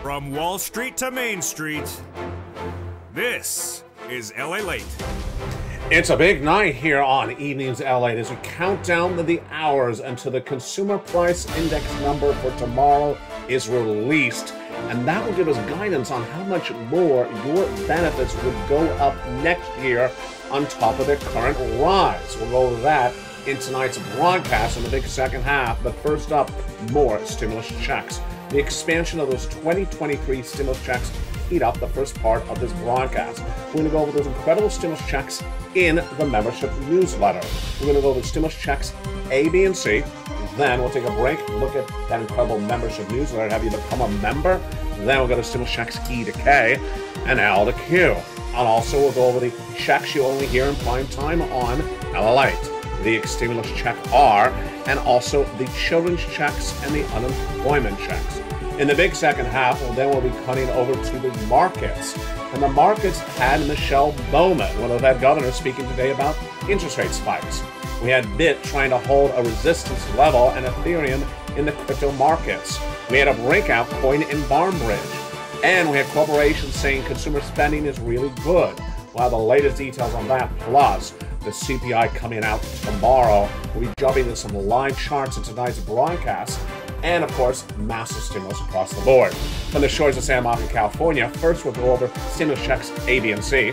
From Wall Street to Main Street, this is LA Late. It's a big night here on Evenings LA as we count down the hours until the consumer price index number for tomorrow is released. And that will give us guidance on how much more your benefits would go up next year on top of their current rise. We'll go over that in tonight's broadcast in the big second half. But first up, more stimulus checks. The expansion of those 2023 stimulus checks heat up the first part of this broadcast. We're going to go over those incredible stimulus checks in the membership newsletter. We're going to go over stimulus checks A, B, and C. Then we'll take a break, look at that incredible membership newsletter, have you become a member. Then we'll go to stimulus checks E to K and L to Q. And also we'll go over the checks you only hear in prime time on LALATE, the stimulus check R, and also the children's checks and the unemployment checks. In the big second half, we'll be cutting over to the markets. And the markets had Michelle Bowman, one of the Fed governors, speaking today about interest rate spikes. We had BIT trying to hold a resistance level and Ethereum in the crypto markets. We had a breakout coin in Barnbridge. And we had corporations saying consumer spending is really good. We'll have the latest details on that, plus the CPI coming out tomorrow. We'll be jumping into some live charts in tonight's broadcast. And, of course, massive stimulus across the board. From the shores of San Marcos, California, first we'll go over stimulus checks A, B, and C.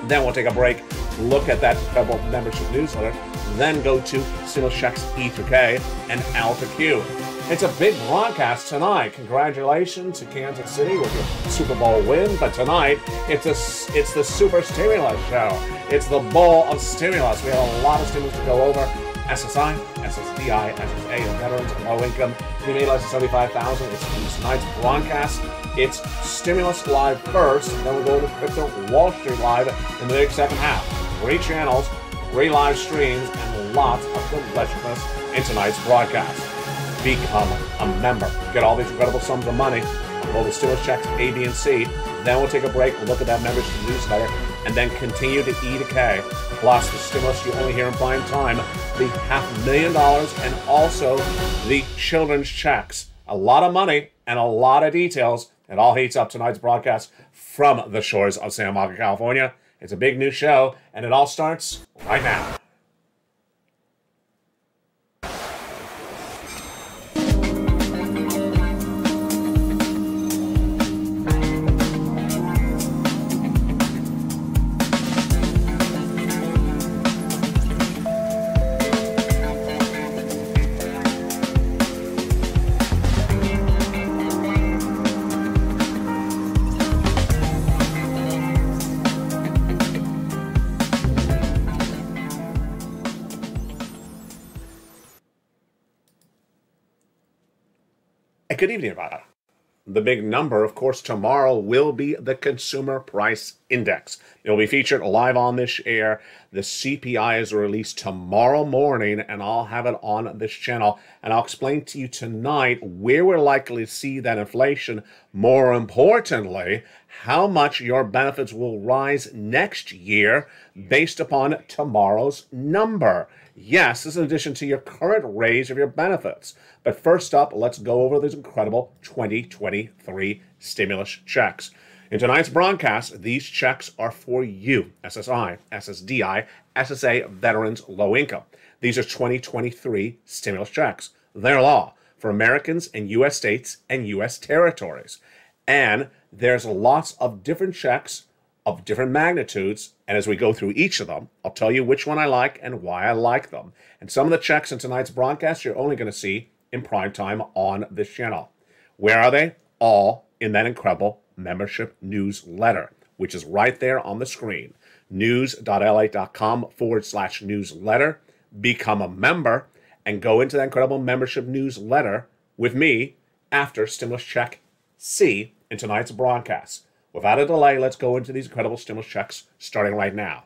Then we'll take a break, look at that incredible membership newsletter, then go to stimulus checks E through K and L to Q. It's a big broadcast tonight. Congratulations to Kansas City with your Super Bowl win. But tonight, it's the Super Stimulus Show. It's the Bowl of Stimulus. We have a lot of stimulus to go over. SSI, SSDI, SSA, and veterans and low income. We made less than $75,000. It's tonight's broadcast. It's Stimulus Live first, and then we'll go to Crypto Wall Street Live in the big second half. 3 channels, 3 live streams, and lots of deliciousness in tonight's broadcast. Become a member. Get all these incredible sums of money. We'll go to stimulus checks A, B, and C. Then we'll take a break, look at that membership newsletter, and then continue to E to K. Plus the stimulus you only hear in prime time, the $500,000, and also the children's checks. A lot of money and a lot of details. It all heats up tonight's broadcast from the shores of San Marcos, California. It's a big new show, and it all starts right now. Good evening, everybody. The big number, of course, tomorrow will be the Consumer Price Index. It'll be featured live on this air. The CPI is released tomorrow morning, and I'll have it on this channel. And I'll explain to you tonight where we're likely to see that inflation. More importantly, how much your benefits will rise next year based upon tomorrow's number. Yes, this is in addition to your current raise of your benefits. But first up, let's go over these incredible 2023 stimulus checks. In tonight's broadcast, these checks are for you, SSI, SSDI, SSA, veterans, low income. These are 2023 stimulus checks. They're law for Americans in U.S. states and U.S. territories. And there's lots of different checks of different magnitudes, and as we go through each of them, I'll tell you which one I like and why I like them. And some of the checks in tonight's broadcast you're only going to see in prime time on this channel. Where are they? All in that incredible membership newsletter, which is right there on the screen. news.la.com/newsletter. Become a member and go into that incredible membership newsletter with me after stimulus check C in tonight's broadcast. Without a delay, let's go into these incredible stimulus checks starting right now.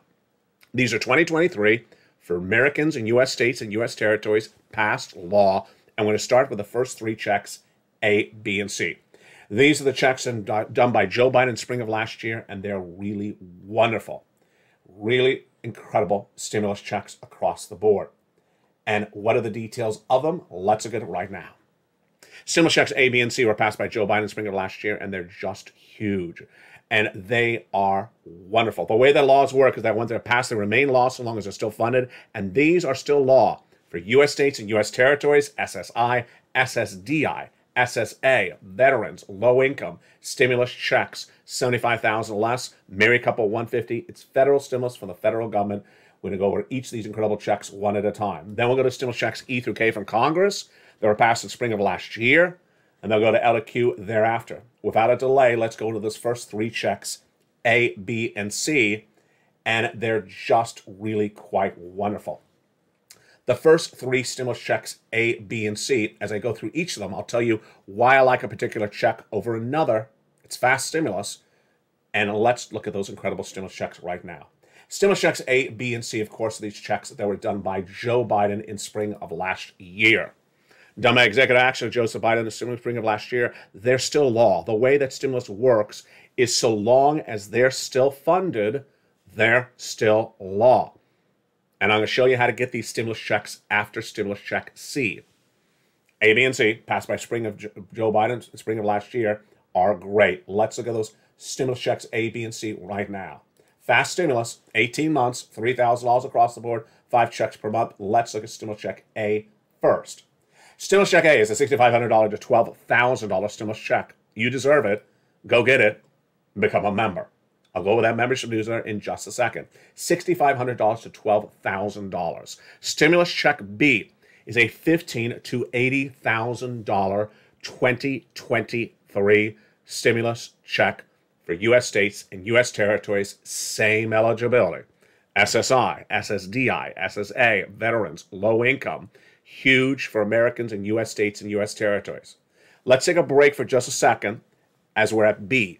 These are 2023 for Americans in U.S. states and U.S. territories, passed law. I'm going to start with the first 3 checks, A, B, and C. These are the checks done by Joe Biden in spring of last year, and they're really wonderful. Really incredible stimulus checks across the board. And what are the details of them? Let's look at it right now. Stimulus checks A, B, and C were passed by Joe Biden in spring of last year, and they're just huge. And they are wonderful. The way the laws work is that once they're passed, they remain law so long as they're still funded. And these are still law for U.S. states and U.S. territories, SSI, SSDI, SSA, veterans, low income, stimulus checks, $75,000 less, married couple $150. It's federal stimulus from the federal government. We're going to go over each of these incredible checks one at a time. Then we'll go to stimulus checks E through K from Congress. They were passed in spring of last year, and they'll go to L to Q thereafter. Without a delay, let's go to those first three checks, A, B, and C, and they're just really quite wonderful. The first three stimulus checks, A, B, and C, as I go through each of them, I'll tell you why I like a particular check over another. It's fast stimulus, and let's look at those incredible stimulus checks right now. Stimulus checks A, B, and C, of course, are these checks that were done by Joe Biden in spring of last year. Done by executive action of Joseph Biden in the spring of last year, they're still law. The way that stimulus works is so long as they're still funded, they're still law. And I'm going to show you how to get these stimulus checks after stimulus check C. A, B, and C, passed by spring of Joe Biden in spring of last year, are great. Let's look at those stimulus checks A, B, and C right now. Fast stimulus, 18 months, $3,000 across the board, 5 checks per month. Let's look at stimulus check A first. Stimulus check A is a $6,500 to $12,000 stimulus check. You deserve it. Go get it. Become a member. I'll go over that membership newsletter in just a second. $6,500 to $12,000. Stimulus check B is a $15,000 to $80,000 2023 stimulus check for U.S. states and U.S. territories. Same eligibility. SSI, SSDI, SSA, veterans, low income. Huge for Americans in U.S. states and U.S. territories. Let's take a break for just a second as we're at B.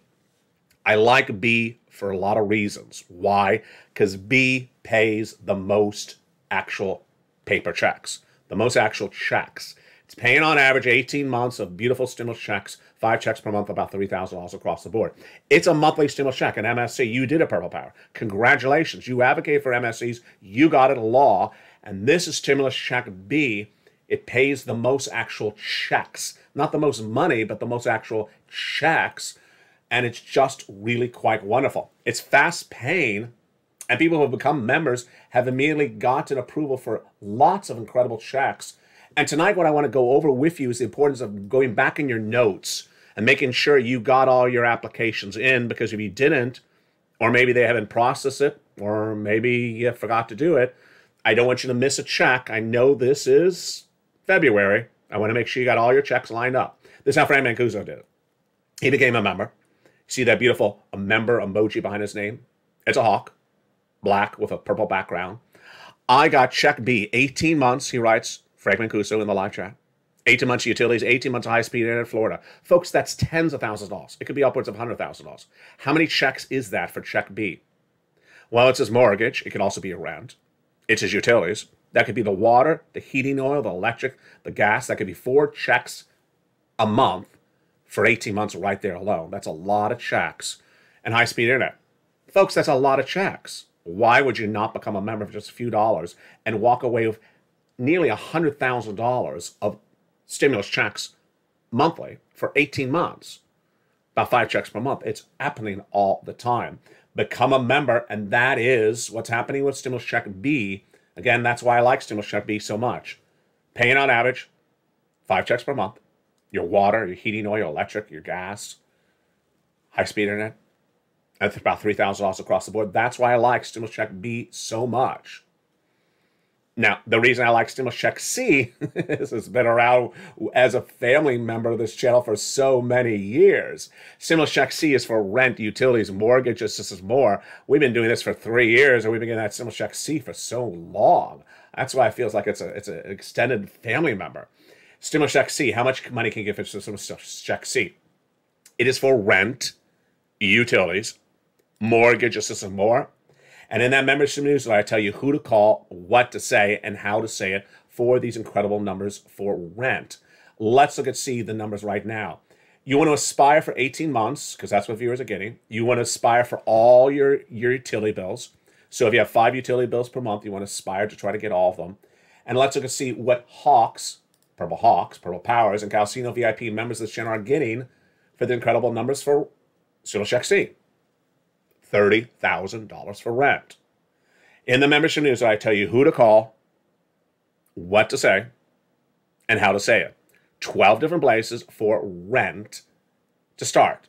I like B for a lot of reasons. Why? Because B pays the most actual paper checks, the most actual checks. It's paying on average 18 months of beautiful stimulus checks, 5 checks per month, about $3,000 across the board. It's a monthly stimulus check. And MSC, you did it, Purple Power. Congratulations. You advocate for MSCs. You got it, law. And this is stimulus check B. It pays the most actual checks. Not the most money, but the most actual checks. And it's just really quite wonderful. It's fast paying, and people who have become members have immediately gotten approval for lots of incredible checks. And tonight what I want to go over with you is the importance of going back in your notes and making sure you got all your applications in, because if you didn't, or maybe they haven't processed it, or maybe you forgot to do it, I don't want you to miss a check. I know this is February. I want to make sure you got all your checks lined up. This is how Frank Mancuso did it. He became a member. See that beautiful member emoji behind his name? It's a hawk, black with a purple background. I got check B, 18 months, he writes, Frank Mancuso in the live chat. 18 months of utilities, 18 months of high-speed internet in Florida. Folks, that's tens of thousands of dollars. It could be upwards of $100,000. How many checks is that for check B? Well, it's his mortgage. It could also be a rent. It's his utilities. That could be the water, the heating oil, the electric, the gas. That could be 4 checks a month for 18 months right there alone. That's a lot of checks. And high-speed internet. Folks, that's a lot of checks. Why would you not become a member for just a few dollars and walk away with nearly $100,000 of stimulus checks monthly for 18 months? About 5 checks per month. It's happening all the time. Become a member, and that is what's happening with stimulus check B. Again, that's why I like stimulus check B so much. Paying on average 5 checks per month. Your water, your heating oil, your electric, your gas, high-speed internet. That's about $3,000 across the board. That's why I like stimulus check B so much. Now, the reason I like stimulus check C is it's been around as a family member of this channel for so many years. Stimulus check C is for rent, utilities, mortgages. This is more. We've been doing this for 3 years, and we've been getting that stimulus check C for so long. That's why it feels like it's an extended family member. Stimulus check C, how much money can you get for stimulus check C? It is for rent, utilities, mortgage assistance, more. And in that membership newsletter, I tell you who to call, what to say, and how to say it for these incredible numbers for rent. Let's look at see the numbers right now. You want to aspire for 18 months, because that's what viewers are getting. You want to aspire for all your utility bills. So if you have 5 utility bills per month, you want to aspire to try to get all of them. And let's look and see what hawks Purple Hawks, Purple Powers, and Calcino VIP members of this channel are getting for the incredible numbers for Stimulus Check C. $30,000 for rent. In the membership news, I tell you who to call, what to say, and how to say it. 12 different places for rent to start.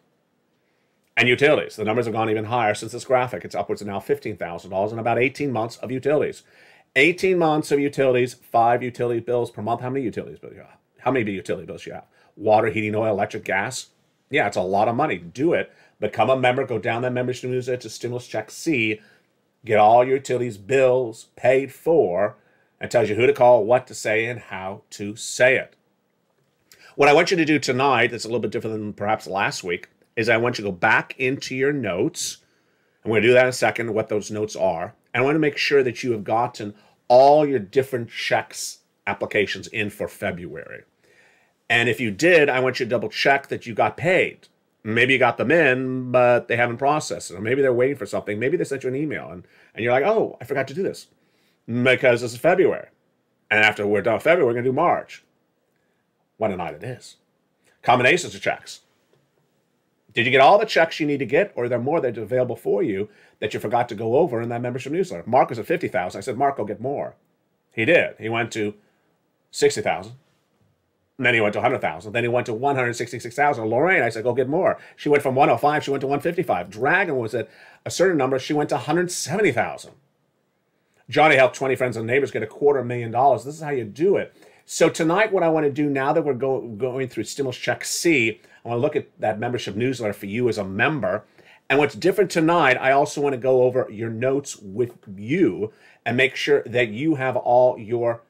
And utilities. The numbers have gone even higher since this graphic. It's upwards of now $15,000 in about 18 months of utilities. 18 months of utilities, 5 utility bills per month. How many utilities bills do you have? How many utility bills do you have? Water, heating, oil, electric, gas? Yeah, it's a lot of money. Do it. Become a member. Go down that membership news to Stimulus Check C. Get all your utilities bills paid for, and tells you who to call, what to say, and how to say it. What I want you to do tonight, that's a little bit different than perhaps last week, is I want you to go back into your notes. I'm going to do that in a second, what those notes are. And I want to make sure that you have gotten all your different checks applications in for February. And if you did, I want you to double check that you got paid. Maybe you got them in, but they haven't processed it. Or maybe they're waiting for something. Maybe they sent you an email and you're like, oh, I forgot to do this because this is February. And after we're done with February, we're going to do March. What a night it is. Combinations of checks. Did you get all the checks you need to get, or are there more that are available for you that you forgot to go over in that membership newsletter? Mark was at 50,000. I said, Mark, go get more. He did. He went to 60,000. And then he went to 100,000. Then he went to 166,000. Lorraine, I said, go get more. She went from 105. She went to 155. Dragon was at a certain number. She went to 170,000. Johnny helped 20 friends and neighbors get $250,000. This is how you do it. So tonight, what I want to do now that we're going through Stimulus Check C, I want to look at that membership newsletter for you as a member. And what's different tonight, I also want to go over your notes with you and make sure that you have all your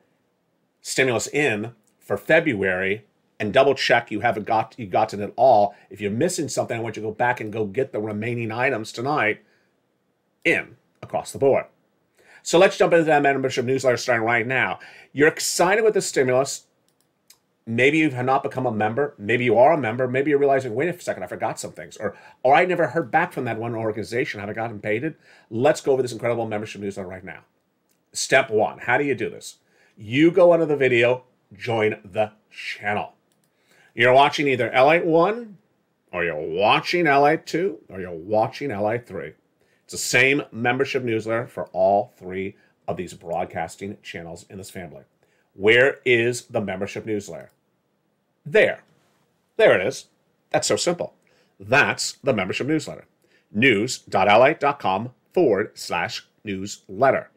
stimulus in for February, and double check you gotten it all. If you're missing something, I want you to go back and go get the remaining items tonight in across the board. So let's jump into that membership newsletter starting right now. You're excited with the stimulus. Maybe you have not become a member. Maybe you are a member. Maybe you're realizing, wait a second, I forgot some things. Or I never heard back from that one organization. Have I gotten paid? Let's go over this incredible membership newsletter right now. Step 1, how do you do this? You go under the video, join the channel. You're watching either LALATE 1, or you're watching LALATE 2, or you're watching LALATE 3. It's the same membership newsletter for all 3 of these broadcasting channels in this family. Where is the membership newsletter? There. There it is. That's so simple. That's the membership newsletter. news.lalate.com/newsletter.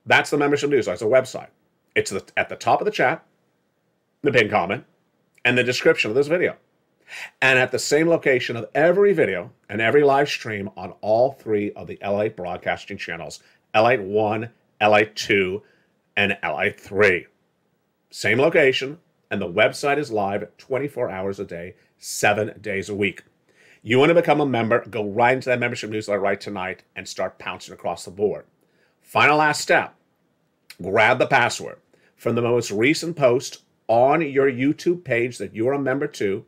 That's the membership newsletter. It's a website. It's at the top of the chat, the pinned comment, and the description of this video. And at the same location of every video and every live stream on all 3 of the LALATE broadcasting channels, LALATE 1, LALATE 2, and LALATE 3. Same location, and the website is live 24 hours a day, 7 days a week. You want to become a member, go right into that membership newsletter right tonight and start pouncing across the board. Final last step, grab the password from the most recent post on your YouTube page that you're a member to.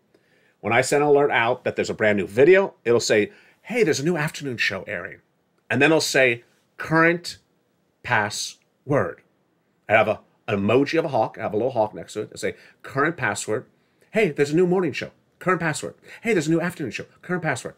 When I send an alert out that there's a brand new video, it'll say, hey, there's a new afternoon show airing. And then it'll say, current password. I have an emoji of a hawk. I have a little hawk next to it. It'll say, current password. Hey, there's a new morning show. Current password. Hey, there's a new afternoon show. Current password.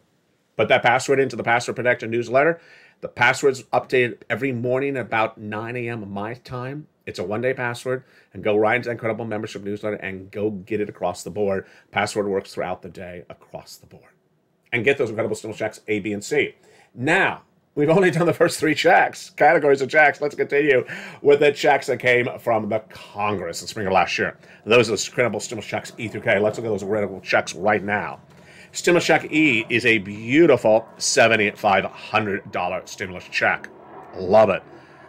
Put that password into the Password Protector newsletter. The password's updated every morning about 9 a.m. my time. It's a one-day password, and go right into that incredible membership newsletter and go get it across the board. Password works throughout the day across the board. And get those incredible stimulus checks A, B, and C. Now, we've only done the first 3 checks, categories of checks. Let's continue with the checks that came from the Congress in spring of last year. Those are the incredible stimulus checks E through K. Let's look at those incredible checks right now. Stimulus check E is a beautiful $7,500 stimulus check. Love it.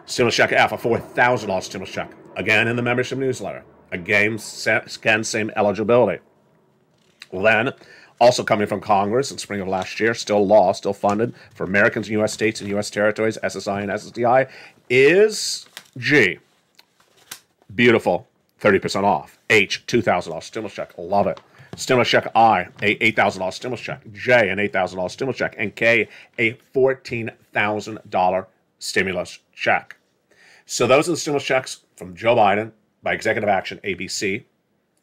Stimulus check F, a $4,000 stimulus check. Again, in the membership newsletter. Again, same eligibility. Then, also coming from Congress in spring of last year, still law, still funded for Americans in U.S. states and U.S. territories, SSI and SSDI, is G. Beautiful, 30% off. H, $2,000 stimulus check. Love it. Stimulus check I, a $8,000 stimulus check. J, an $8,000 stimulus check. And K, a $14,000 stimulus check. So those are the stimulus checks from Joe Biden, by executive action, ABC,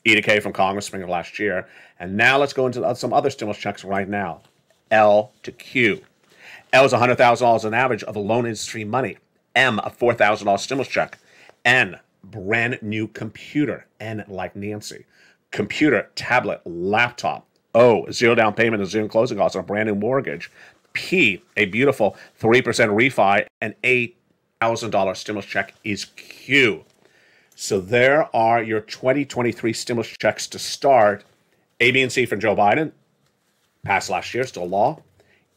E to K from Congress spring of last year. And now let's go into some other stimulus checks right now. L to Q. L is $100,000 on average of the loan industry money. M, a $4,000 stimulus check. N, brand new computer. N, like Nancy. Computer, tablet, laptop. O, zero down payment and zero closing costs on a brand new mortgage. P, a beautiful 3% refi. And $8,000 stimulus check is Q. So there are your 2023 stimulus checks to start. A, B, and C from Joe Biden, passed last year, still law.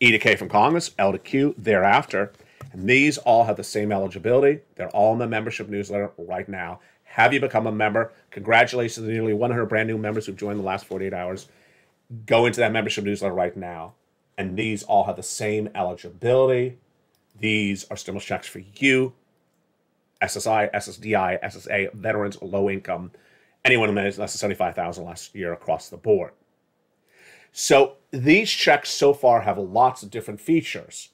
E to K from Congress, L to Q thereafter. And these all have the same eligibility. They're all in the membership newsletter right now. Have you become a member? Congratulations to the nearly 100 brand new members who've joined in the last 48 hours. Go into that membership newsletter right now. And these all have the same eligibility. These are stimulus checks for you. SSI, SSDI, SSA, veterans, low income, anyone who made less than $75,000 last year across the board. So these checks so far have lots of different features.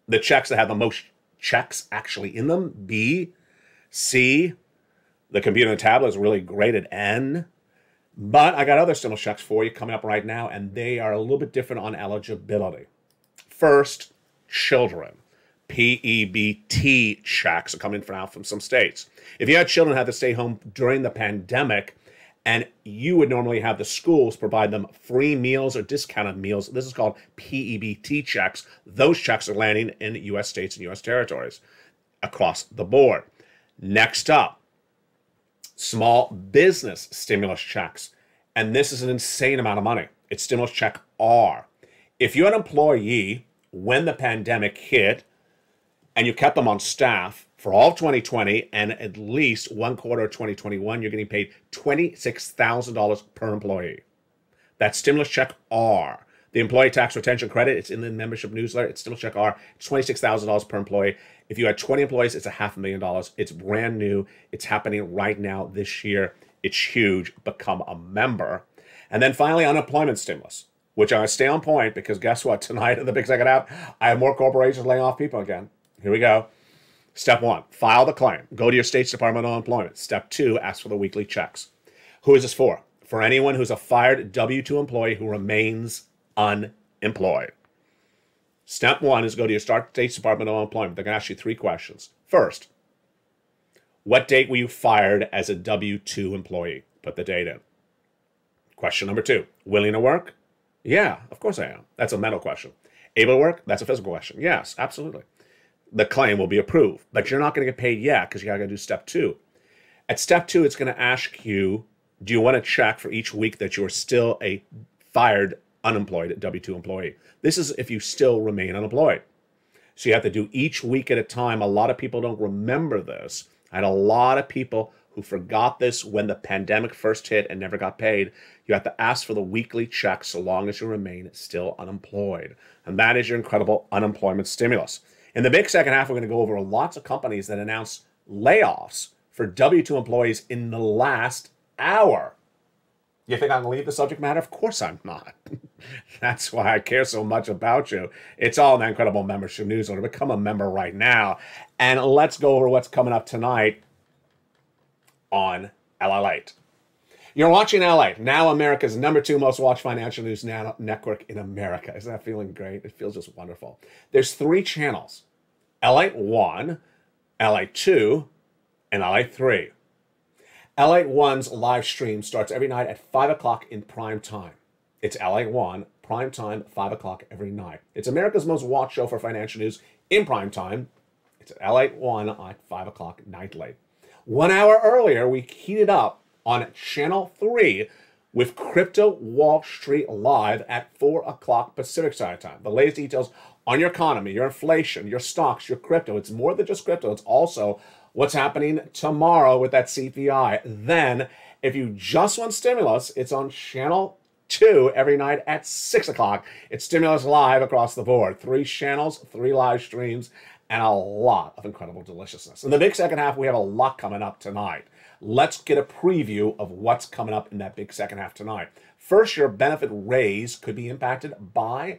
The checks that have the most checks actually in them, B, C, the computer and the tablet is really great at N. But I got other stimulus checks for you coming up right now, and they are a little bit different on eligibility. First, children. PEBT checks are coming out from some states. If you had children who had to stay home during the pandemic, and you would normally have the schools provide them free meals or discounted meals, this is called PEBT checks. Those checks are landing in U.S. states and U.S. territories across the board. Next up, small business stimulus checks. And this is an insane amount of money. It's stimulus check R. If you're an employee when the pandemic hit, and you kept them on staff for all of 2020 and at least one quarter of 2021, you're getting paid $26,000 per employee. That's stimulus check R. The employee tax retention credit, it's in the membership newsletter. It's stimulus check R. It's $26,000 per employee. If you had 20 employees, it's $500,000. It's brand new. It's happening right now this year. It's huge. Become a member. And then finally, unemployment stimulus, which I'm going to stay on point because guess what? Tonight in the Big Second Half, I have more corporations laying off people again. Here we go. Step 1, file the claim. Go to your state's Department of Employment. Step 2, ask for the weekly checks. Who is this for? For anyone who's a fired W-2 employee who remains unemployed. Step 1 is go to your state's Department of Employment. They're going to ask you 3 questions. First, what date were you fired as a W-2 employee? Put the date in. Question number 2, willing to work? Yeah, of course I am. That's a mental question. Able to work? That's a physical question. Yes, absolutely. The claim will be approved, but you're not going to get paid yet because you got to do step 2. At step 2, it's going to ask you, do you want to check for each week that you're still a fired, unemployed W-2 employee? This is if you still remain unemployed. So you have to do each week at a time. A lot of people don't remember this. I had a lot of people who forgot this when the pandemic first hit and never got paid. You have to ask for the weekly check so long as you remain still unemployed. And that is your incredible unemployment stimulus. In the Big Second Half, we're going to go over lots of companies that announced layoffs for W-2 employees in the last hour. You think I'm going to leave the subject matter? Of course I'm not. That's why I care so much about you. It's all in that incredible membership newsletter. Become a member right now. And let's go over what's coming up tonight on LALATE. You're watching LALATE, now America's #2 most watched financial news network in America. Isn't that feeling great? It feels just wonderful. There's 3 channels, LALATE 1, LALATE 2, and LALATE 3. LALATE 1's live stream starts every night at 5 o'clock in prime time. It's LALATE 1, prime time, 5 o'clock every night. It's America's most watched show for financial news in prime time. It's LALATE 1 at 5 o'clock nightly. 1 hour earlier, we heated up on Channel 3 with Crypto Wall Street Live at 4 o'clock Pacific Standard Time. The latest details on your economy, your inflation, your stocks, your crypto. It's more than just crypto. It's also what's happening tomorrow with that CPI. Then, if you just want stimulus, it's on Channel 2 every night at 6 o'clock. It's Stimulus Live across the board. 3 channels, 3 live streams, and a lot of incredible deliciousness. In the Big Second Half, we have a lot coming up tonight. Let's get a preview of what's coming up in that Big Second Half tonight. First, your benefit raise could be impacted by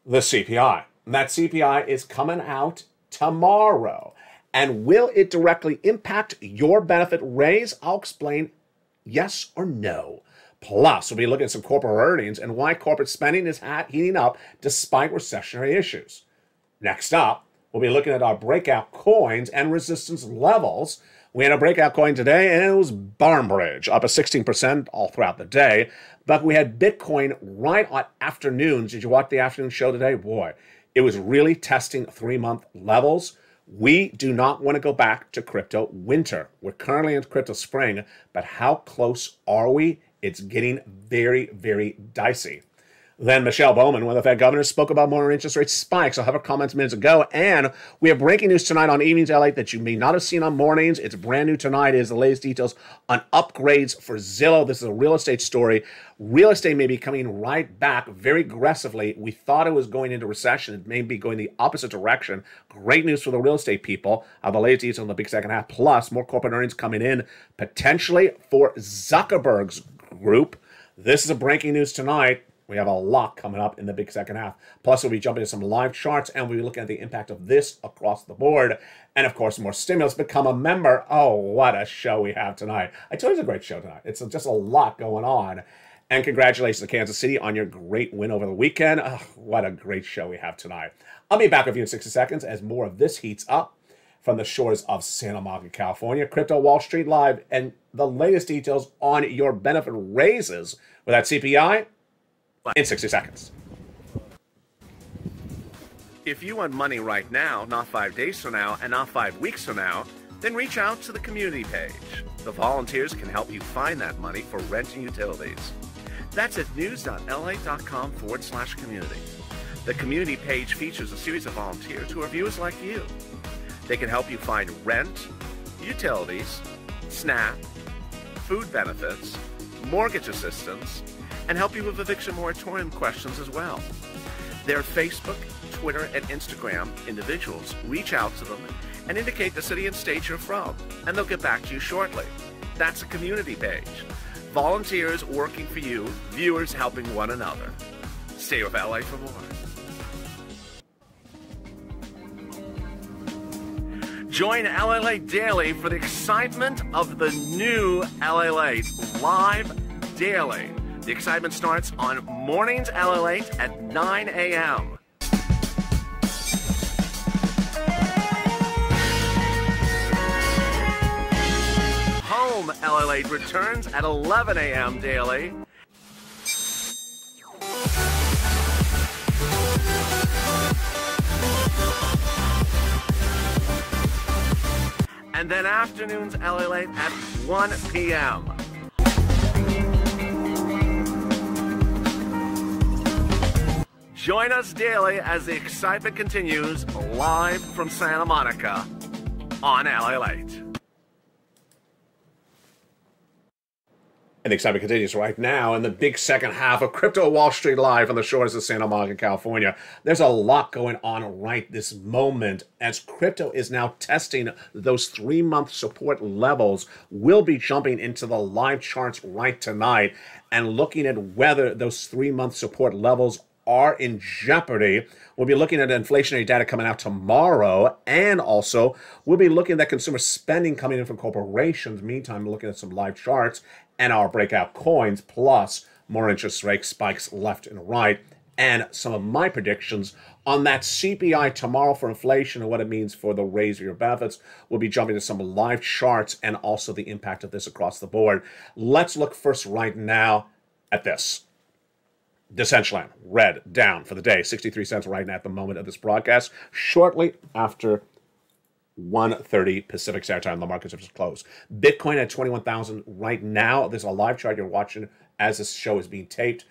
the CPI. And that CPI is coming out tomorrow. And will it directly impact your benefit raise? I'll explain yes or no. Plus, we'll be looking at some corporate earnings and why corporate spending is heating up despite recessionary issues. Next up, we'll be looking at our breakout coins and resistance levels. We had a breakout coin today, and it was Barnbridge, up at 16% all throughout the day. But we had Bitcoin right at afternoons. Did you watch the afternoon show today? Boy, it was really testing 3-month levels. We do not want to go back to crypto winter. We're currently in crypto spring, but how close are we? It's getting very, very dicey. Then Michelle Bowman, one of the Fed governors, spoke about more interest rate spikes. I'll have her comments minutes ago. And we have breaking news tonight on Evenings LA that you may not have seen on mornings. It's brand new tonight. It is the latest details on upgrades for Zillow. This is a real estate story. Real estate may be coming right back very aggressively. We thought it was going into recession. It may be going the opposite direction. Great news for the real estate people. The latest details on the big second half. Plus, more corporate earnings coming in potentially for Zuckerberg's group. This is a breaking news tonight. We have a lot coming up in the big second half. Plus, we'll be jumping into some live charts, and we'll be looking at the impact of this across the board. And, of course, more stimulus. Become a member. Oh, what a show we have tonight. I told you it's a great show tonight. It's just a lot going on. And congratulations to Kansas City on your great win over the weekend. Oh, what a great show we have tonight. I'll be back with you in 60 seconds as more of this heats up from the shores of Santa Monica, California. Crypto Wall Street Live and the latest details on your benefit raises with that CPI in 60 seconds. If you want money right now, not 5 days from now, and not 5 weeks from now, then reach out to the community page. The volunteers can help you find that money for rent and utilities. That's at news.la.com/community. The community page features a series of volunteers who are viewers like you. They can help you find rent, utilities, SNAP, food benefits, mortgage assistance, and help you with eviction moratorium questions as well. Their Facebook, Twitter, and Instagram individuals reach out to them and indicate the city and state you're from, and they'll get back to you shortly. That's a community page. Volunteers working for you, viewers helping one another. Stay with LA for more. Join LALATE Daily for the excitement of the new LALATE live daily. The excitement starts on mornings LALATE at 9 a.m. Home LALATE returns at 11 a.m. daily. And then afternoons LALATE at 1 p.m. Join us daily as the excitement continues live from Santa Monica on LALATE. And the excitement continues right now in the big second half of Crypto Wall Street Live on the shores of Santa Monica, California. There's a lot going on right this moment as crypto is now testing those 3-month support levels. We'll be jumping into the live charts right tonight and looking at whether those 3-month support levels are in jeopardy. We'll be looking at inflationary data coming out tomorrow, and also we'll be looking at that consumer spending coming in from corporations. Meantime, looking at some live charts and our breakout coins, plus more interest rate spikes left and right, and some of my predictions on that CPI tomorrow for inflation and what it means for the raise of your benefits. We'll be jumping to some live charts and also the impact of this across the board. Let's look first right now at this. Decentraland, red, down for the day, 63 cents right now at the moment of this broadcast, shortly after 1:30 Pacific Standard Time. The markets have just closed. Bitcoin at 21,000 right now. There's a live chart you're watching as this show is being taped.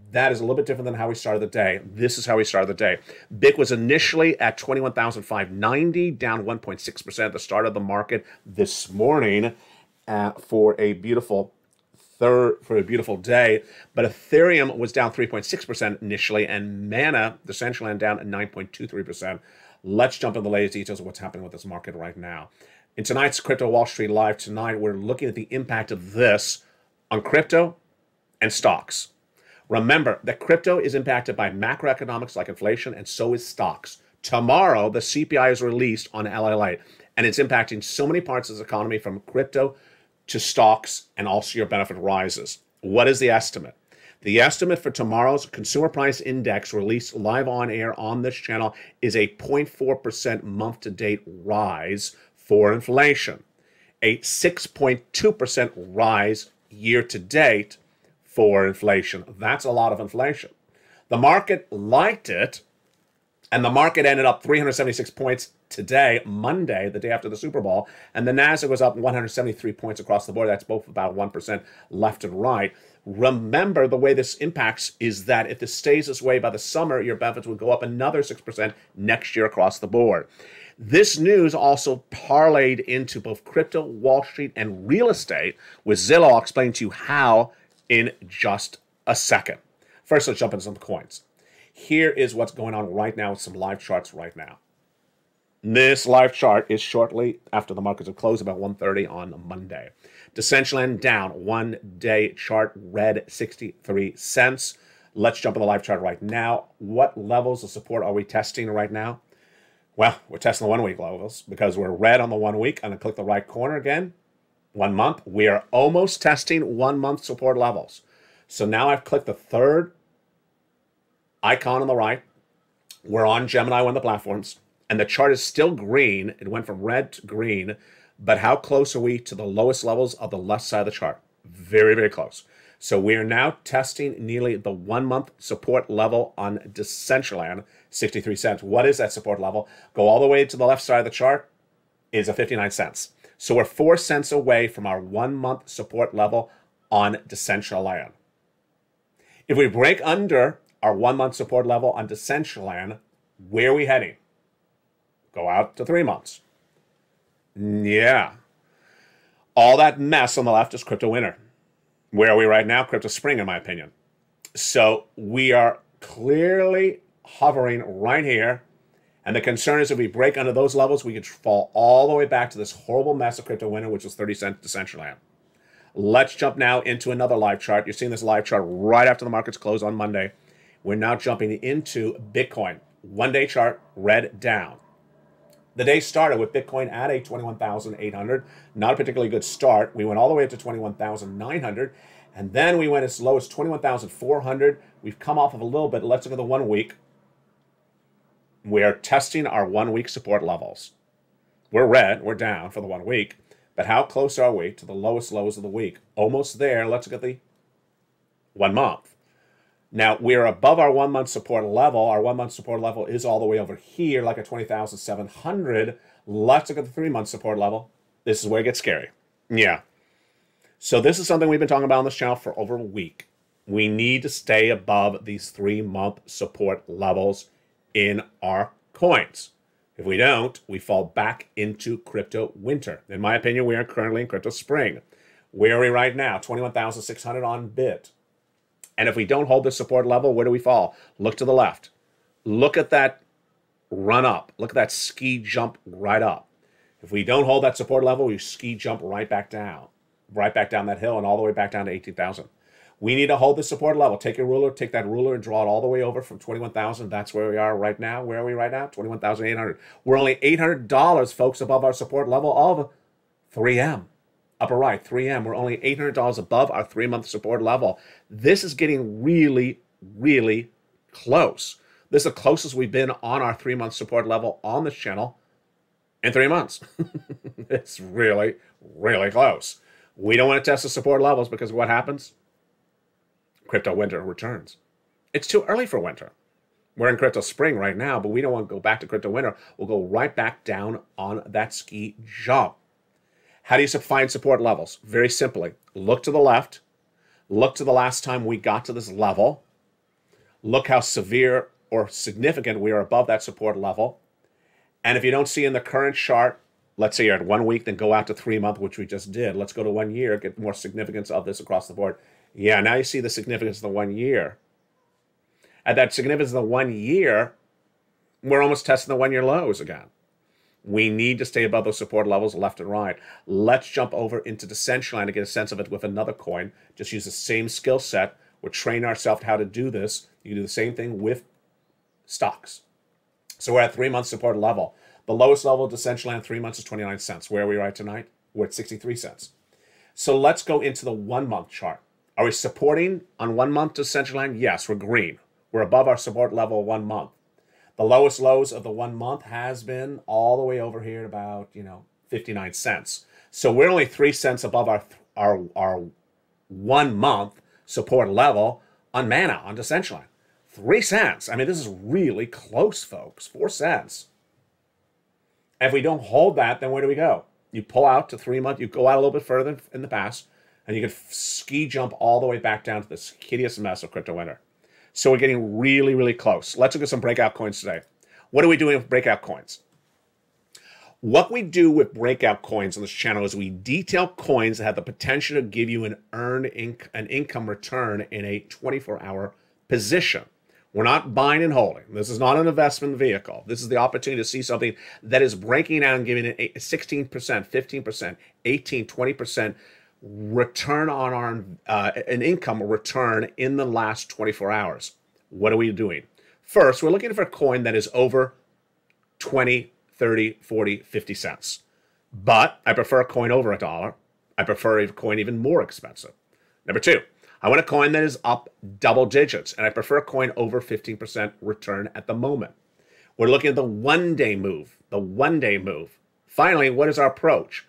That is a little bit different than how we started the day. This is how we started the day. Bitcoin was initially at 21,590, down 1.6% at the start of the market this morning for a beautiful day, but Ethereum was down 3.6% initially, and Mana, the Decentraland, down at 9.23%. Let's jump into the latest details of what's happening with this market right now. In tonight's Crypto Wall Street Live tonight, we're looking at the impact of this on crypto and stocks. Remember that crypto is impacted by macroeconomics like inflation, and so is stocks. Tomorrow, the CPI is released on LALATE. And it's impacting so many parts of the economy, from crypto to stocks, and also your benefit rises. What is the estimate? The estimate for tomorrow's consumer price index, released live on air on this channel, is a 0.4% month-to-date rise for inflation, a 6.2% rise year-to-date for inflation. That's a lot of inflation. The market liked it, and the market ended up 376 points today, Monday, the day after the Super Bowl, and the Nasdaq was up 173 points across the board. That's both about 1% left and right. Remember, the way this impacts is that if this stays this way by the summer, your benefits will go up another 6% next year across the board. This news also parlayed into both crypto, Wall Street, and real estate, with Zillow. I'll explain to you how in just a second. First, let's jump into some coins. Here is what's going on right now with some live charts right now. This live chart is shortly after the markets have closed, about 1:30 on Monday. Decentraland down, 1-day chart, red 63 cents. Let's jump in the live chart right now. What levels of support are we testing right now? Well, we're testing the 1 week levels because we're red on the 1 week. I'm going to click the right corner again. 1 month. We are almost testing 1 month support levels. So now I've clicked the third icon on the right. We're on Gemini, one of the platforms, and the chart is still green. It went from red to green, but how close are we to the lowest levels of the left side of the chart? Very, very close. So we are now testing nearly the 1 month support level on Decentraland, 63 cents. What is that support level? Go all the way to the left side of the chart, is a 59 cents. So we're 4 cents away from our 1 month support level on Decentraland. If we break under our 1 month support level on Decentraland, where are we heading? Go out to 3 months. Yeah. All that mess on the left is crypto winter. Where are we right now? Crypto spring, in my opinion. So we are clearly hovering right here. And the concern is if we break under those levels, we could fall all the way back to this horrible mess of crypto winter, which was 30 cents Decentraland. Let's jump now into another live chart. You're seeing this live chart right after the markets close on Monday. We're now jumping into Bitcoin. 1 day chart, red down. The day started with Bitcoin at a 21,800. Not a particularly good start. We went all the way up to 21,900. And then we went as low as 21,400. We've come off of a little bit. Let's look at the 1 week. We're testing our 1 week support levels. We're red. We're down for the 1 week. But how close are we to the lowest lows of the week? Almost there. Let's look at the 1 month. Now, we're above our 1 month support level. Our 1 month support level is all the way over here, like at 20,700. Let's look at the 3 month support level. This is where it gets scary. Yeah. So this is something we've been talking about on this channel for over a week. We need to stay above these 3 month support levels in our coins. If we don't, we fall back into crypto winter. In my opinion, we are currently in crypto spring. Where are we right now? 21,600 on Bit. And if we don't hold this support level, where do we fall? Look to the left. Look at that run up. Look at that ski jump right up. If we don't hold that support level, we ski jump right back down that hill and all the way back down to 18,000. We need to hold the support level. Take your ruler, take that ruler and draw it all the way over from 21,000. That's where we are right now. Where are we right now? 21,800. We're only $800, folks, above our support level of 3M. Upper right, 3M. We're only $800 above our 3 month support level. This is getting really, really close. This is the closest we've been on our 3 month support level on this channel in 3 months. It's really, really close. We don't want to test the support levels because what happens? Crypto winter returns. It's too early for winter. We're in crypto spring right now, but we don't want to go back to crypto winter. We'll go right back down on that ski jump. How do you find support levels? Very simply, look to the left. Look to the last time we got to this level. Look how severe or significant we are above that support level. And if you don't see in the current chart, let's say you're at 1 week, then go out to 3 month, which we just did. Let's go to 1 year, get more significance of this across the board. Yeah, now you see the significance of the 1 year. At that significance of the 1 year, we're almost testing the 1 year lows again. We need to stay above those support levels left and right. Let's jump over into Decentraland to get a sense of it with another coin. Just use the same skill set. We're training ourselves how to do this. You can do the same thing with stocks. So we're at 3 month support level. The lowest level of Decentraland 3 months is 29 cents. Where are we right tonight? We're at 63 cents. So let's go into the 1 month chart. Are we supporting on 1 month Decentraland? Yes, we're green. We're above our support level 1 month. The lowest lows of the 1 month has been all the way over here at about, 59 cents. So we're only 3 cents above our 1 month support level on Mana, on Decentraland. 3 cents. I mean, this is really close, folks. 4 cents. If we don't hold that, then where do we go? You pull out to 3 months, you go out a little bit further in the past, and you can ski jump all the way back down to this hideous mess of crypto winter. So we're getting really, really close. Let's look at some breakout coins today. What are we doing with breakout coins? What we do with breakout coins on this channel is we detail coins that have the potential to give you an income return in a 24-hour position. We're not buying and holding. This is not an investment vehicle. This is the opportunity to see something that is breaking out and giving it a 16%, 15%, 18%, 20% return on an income return in the last 24 hours. What are we doing? First, we're looking for a coin that is over 20, 30, 40, 50 cents. But I prefer a coin over $1. I prefer a coin even more expensive. Number two, I want a coin that is up double digits, and I prefer a coin over 15% return at the moment. We're looking at the one-day move, Finally, what is our approach?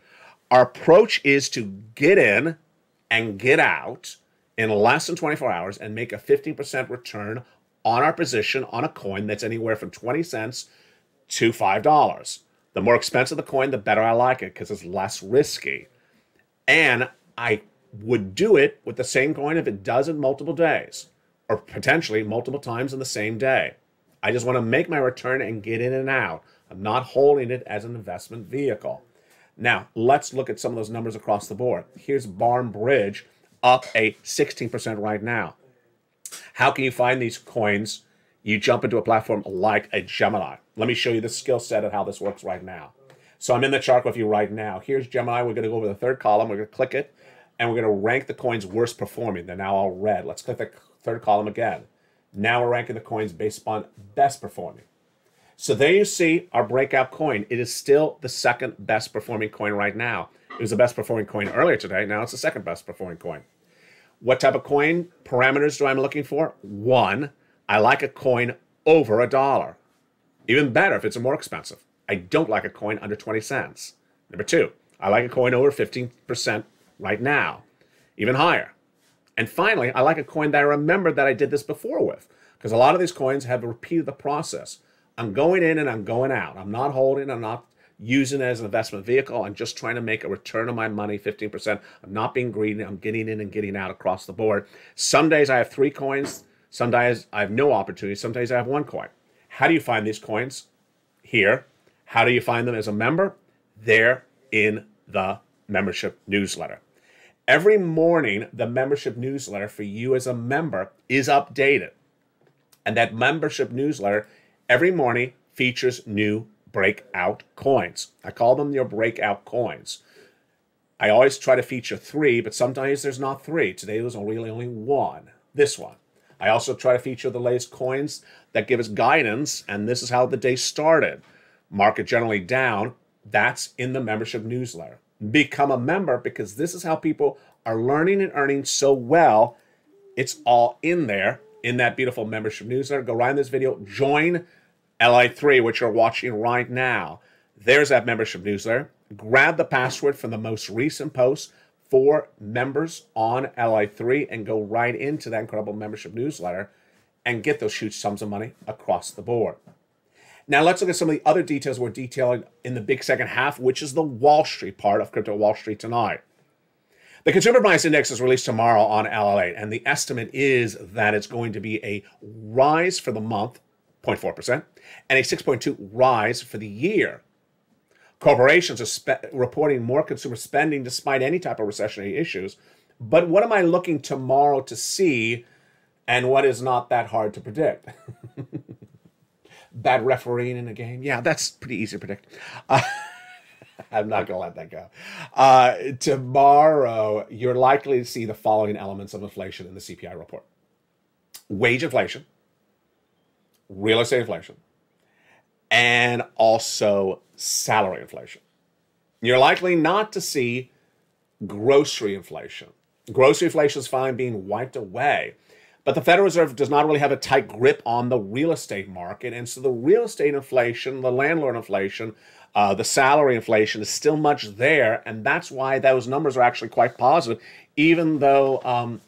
Our approach is to get in and get out in less than 24 hours and make a 15% return on our position on a coin that's anywhere from 20 cents to $5. The more expensive the coin, the better I like it because it's less risky. And I would do it with the same coin if it does in multiple days or potentially multiple times in the same day. I just want to make my return and get in and out. I'm not holding it as an investment vehicle. Now, let's look at some of those numbers across the board. Here's Barn Bridge up a 16% right now. How can you find these coins? You jump into a platform like a Gemini. Let me show you the skill set of how this works right now. So I'm in the chart with you right now. Here's Gemini. We're going to go over the third column. We're going to click it, and we're going to rank the coins worst performing. They're now all red. Let's click the third column again. Now we're ranking the coins based upon best performing. So there you see our breakout coin. It is still the second best performing coin right now. It was the best performing coin earlier today. Now it's the second best performing coin. What type of coin parameters do I'm looking for? One, I like a coin over $1. Even better if it's more expensive. I don't like a coin under 20 cents. Number two, I like a coin over 15% right now. Even higher. And finally, I like a coin that I remember that I did this before with. Because a lot of these coins have repeated the process. I'm going in and I'm going out. I'm not holding. I'm not using it as an investment vehicle. I'm just trying to make a return on my money, 15%. I'm not being greedy. I'm getting in and getting out across the board. Some days I have 3 coins. Some days I have no opportunity. Some days I have 1 coin. How do you find these coins? Here. How do you find them as a member? They're in the membership newsletter. Every morning, the membership newsletter for you as a member is updated. And that membership newsletter every morning features new breakout coins. I call them your breakout coins. I always try to feature 3, but sometimes there's not 3. Today was really only 1. This one. I also try to feature the latest coins that give us guidance, and this is how the day started. Market generally down. That's in the membership newsletter. Become a member because this is how people are learning and earning so well. It's all in there in that beautiful membership newsletter. Go right in this video. Join LA3, which you're watching right now. There's that membership newsletter. Grab the password from the most recent post for members on LA3 and go right into that incredible membership newsletter and get those huge sums of money across the board. Now let's look at some of the other details we're detailing in the big second half, which is the Wall Street part of Crypto Wall Street tonight. The Consumer Price Index is released tomorrow on LALATE, and the estimate is that it's going to be a rise for the month, 0.4%, and a 6.2 rise for the year. Corporations are reporting more consumer spending despite any type of recessionary issues. But what am I looking tomorrow to see, and what is not that hard to predict? Bad refereeing in a game? Yeah, that's pretty easy to predict. I'm not going to let that go. Tomorrow, you're likely to see the following elements of inflation in the CPI report. Wage inflation, real estate inflation, and also salary inflation. You're likely not to see grocery inflation. Grocery inflation is fine being wiped away. But the Federal Reserve does not really have a tight grip on the real estate market. And so the real estate inflation, the landlord inflation, the salary inflation is still much there. And that's why those numbers are actually quite positive, even though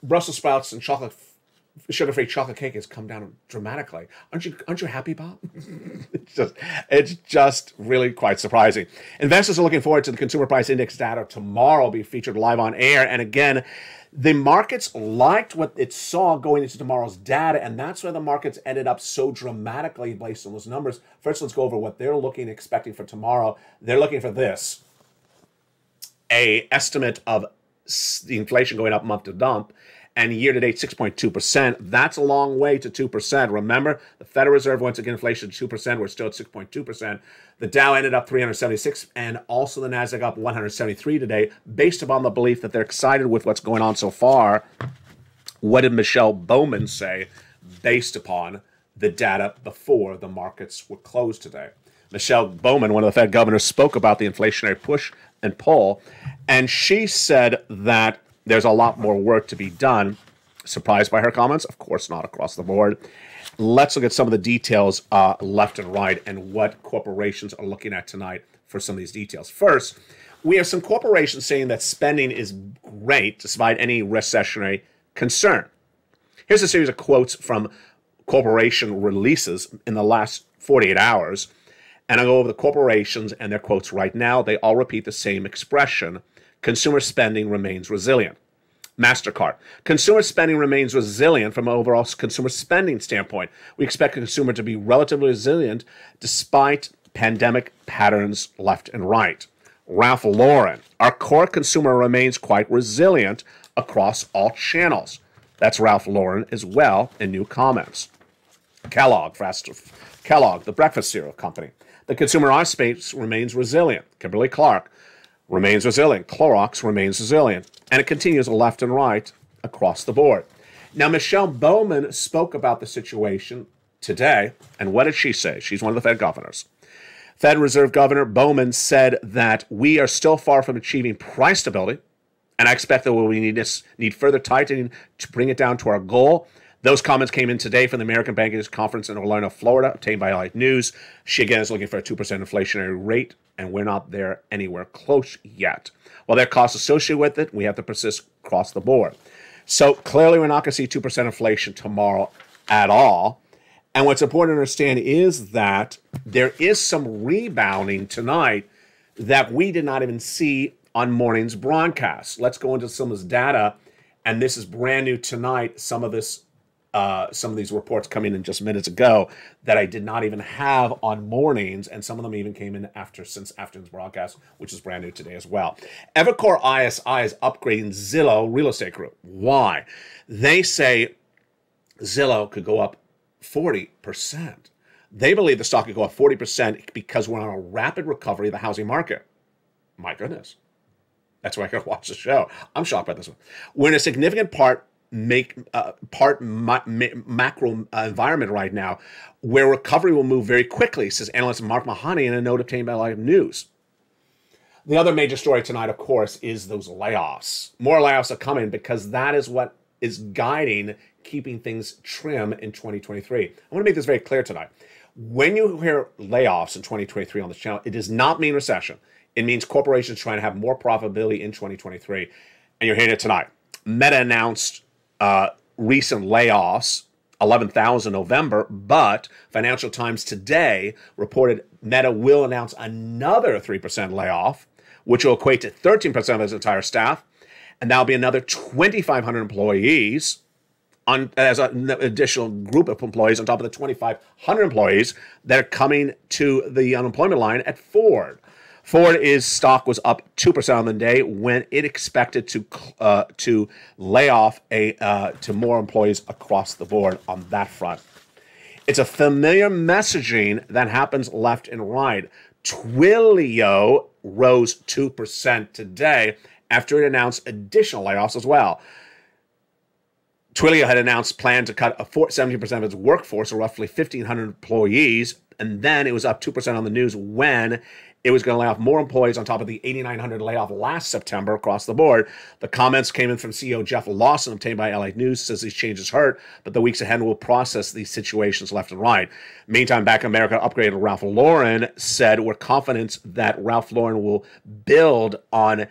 Brussels sprouts and sugar-free chocolate cake has come down dramatically. Aren't you happy, Bob? it's just really quite surprising. Investors are looking forward to the consumer price index data tomorrow, be featured live on air. And again, the markets liked what it saw going into tomorrow's data, and that's why the markets ended up so dramatically based on those numbers. First, let's go over what they're expecting for tomorrow. They're looking for this, a estimate of the inflation going up month to month, and year-to-date 6.2%. That's a long way to 2%. Remember, the Federal Reserve went to get inflation to 2%. We're still at 6.2%. The Dow ended up 376, and also the Nasdaq up 173 today, based upon the belief that they're excited with what's going on so far. What did Michelle Bowman say based upon the data before the markets were closed today? Michelle Bowman, one of the Fed governors, spoke about the inflationary push and pull, and she said that there's a lot more work to be done. Surprised by her comments? Of course not, across the board. Let's look at some of the details left and right and what corporations are looking at tonight for some of these details. First, we have some corporations saying that spending is great despite any recessionary concern. Here's a series of quotes from corporation releases in the last 48 hours. And I'll go over the corporations and their quotes right now. They all repeat the same expression. Consumer spending remains resilient. MasterCard. Consumer spending remains resilient from an overall consumer spending standpoint. We expect consumer to be relatively resilient despite pandemic patterns left and right. Ralph Lauren. Our core consumer remains quite resilient across all channels. That's Ralph Lauren as well in new comments. Kellogg, the breakfast cereal company. The consumer space remains resilient. Kimberly-Clark remains resilient. Clorox remains resilient. And it continues left and right across the board. Now, Michelle Bowman spoke about the situation today. And what did she say? She's one of the Fed governors. Fed Reserve Governor Bowman said that we are still far from achieving price stability. And I expect that we need further tightening to bring it down to our goal. Those comments came in today from the American Bankers Conference in Orlando, Florida, obtained by LALATE News. She, again, is looking for a 2% inflationary rate, and we're not there anywhere close yet. While there are costs associated with it, we have to persist across the board. So clearly, we're not going to see 2% inflation tomorrow at all. And what's important to understand is that there is some rebounding tonight that we did not even see on morning's broadcast. Let's go into some of this data, and this is brand new tonight. Some of these reports coming in just minutes ago that I did not even have on mornings, and some of them even came in since afternoon's broadcast, which is brand new today as well. Evercore ISI is upgrading Zillow Real Estate Group. Why? They say Zillow could go up 40%. They believe the stock could go up 40% because we're on a rapid recovery of the housing market. My goodness. That's why I gotta watch the show. I'm shocked by this one. We're in a significant macro environment right now where recovery will move very quickly, says analyst Mark Mahoney in a note obtained by LALATE News. The other major story tonight, of course, is those layoffs. More layoffs are coming because that is what is guiding keeping things trim in 2023. I want to make this very clear tonight. When you hear layoffs in 2023 on this channel, it does not mean recession. It means corporations trying to have more profitability in 2023. And you're hearing it tonight. Meta announced recent layoffs, 11,000 November, but Financial Times today reported Meta will announce another 3% layoff, which will equate to 13% of its entire staff, and that'll be another 2,500 employees as an additional group of employees on top of the 2,500 employees that are coming to the unemployment line at Ford. Ford's stock was up 2% on the day when it expected to lay off to more employees across the board on that front. It's a familiar messaging that happens left and right. Twilio rose 2% today after it announced additional layoffs as well. Twilio had announced plan to cut 70% of its workforce, or roughly 1,500 employees, and then it was up 2% on the news when it was going to lay off more employees on top of the 8,900 layoff last September across the board. The comments came in from CEO Jeff Lawson, obtained by LA News, says these changes hurt, but the weeks ahead will process these situations left and right. Meantime, Back in America upgraded Ralph Lauren said, we're confident that Ralph Lauren will build on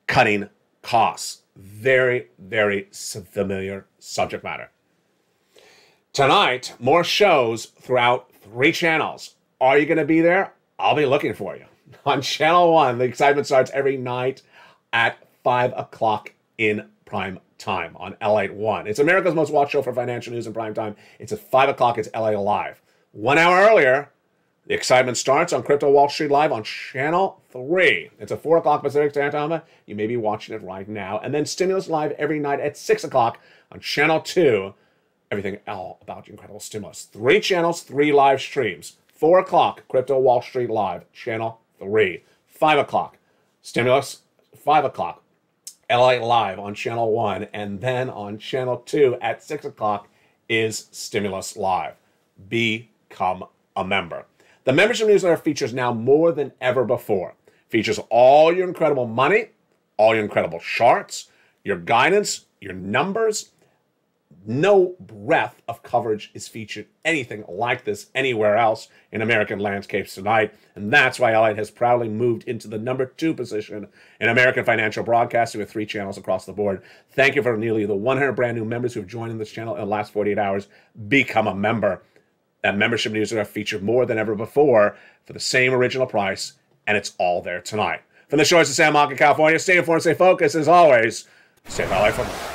cutting costs. Very, very familiar subject matter. Tonight, more shows throughout 3 channels. Are you going to be there? I'll be looking for you. On Channel 1, the excitement starts every night at 5 o'clock in prime time on LATE 1. It's America's most watched show for financial news in prime time. It's at 5 o'clock. It's LA Live. 1 hour earlier, the excitement starts on Crypto Wall Street Live on Channel 3. It's at 4 o'clock Pacific Standard Time. You may be watching it right now. And then Stimulus Live every night at 6 o'clock on Channel 2. Everything all about incredible stimulus. 3 channels, 3 live streams. 4 o'clock, Crypto Wall Street Live, Channel 3. 5 o'clock, Stimulus, 5 o'clock, LA Live on Channel 1. And then on Channel 2 at 6 o'clock is Stimulus Live. Become a member. The membership newsletter features now more than ever before. Features all your incredible money, all your incredible charts, your guidance, your numbers. No breadth of coverage is featured anything like this anywhere else in American landscapes tonight. And that's why LATE has proudly moved into the number 2 position in American financial broadcasting with 3 channels across the board. Thank you for nearly the 100 brand new members who have joined in this channel in the last 48 hours. Become a member. That membership newsletter featured more than ever before for the same original price, and it's all there tonight. From the shores of San Marcos, California, stay informed, stay focused, as always, stay LA for more.